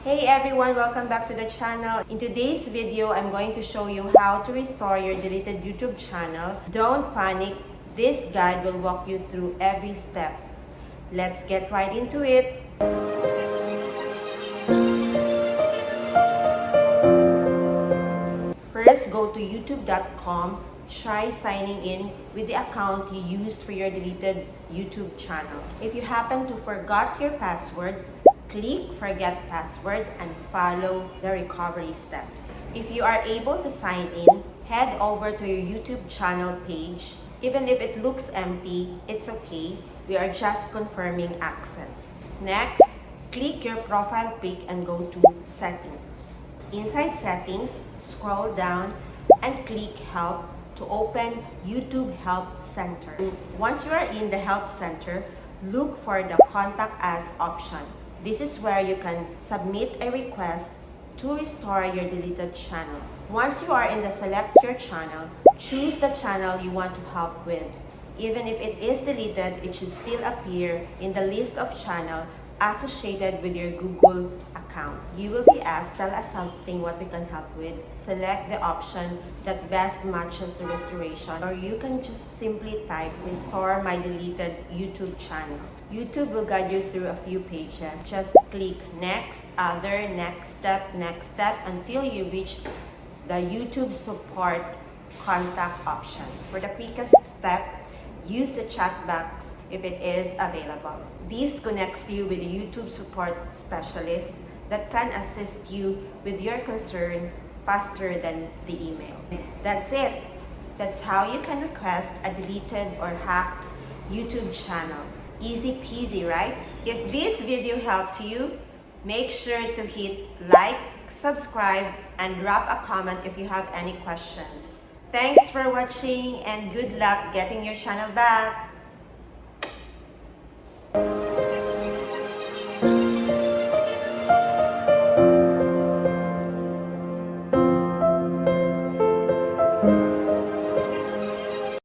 Hey everyone, welcome back to the channel. In today's video, I'm going to show you how to restore your deleted YouTube channel. Don't panic, this guide will walk you through every step. Let's get right into it. First, go to youtube.com. Try signing in with the account you used for your deleted YouTube channel. If you happen to forgot your password, click Forget Password and follow the recovery steps. If you are able to sign in, head over to your YouTube channel page. Even if it looks empty, it's okay. We are just confirming access. Next, click your profile pic and go to Settings. Inside Settings, scroll down and click Help to open YouTube Help Center. Once you are in the Help Center, look for the Contact Us option. This is where you can submit a request to restore your deleted channel. Once you are in the Select Your Channel, choose the channel you want to help with. Even if it is deleted, it should still appear in the list of channels associated with your Google account. You will be asked, tell us something what we can help with. Select the option that best matches the restoration, or you can just simply type restore my deleted YouTube channel. YouTube will guide you through a few pages. Just click next, other, next step until you reach the YouTube support contact option. For the quickest step, use the chat box if it is available. This connects you with a YouTube support specialist that can assist you with your concern faster than the email. That's it. That's how you can request a deleted or hacked YouTube channel. Easy peasy, right? If this video helped you, make sure to hit like, subscribe, and drop a comment if you have any questions. Thanks for watching and good luck getting your channel back.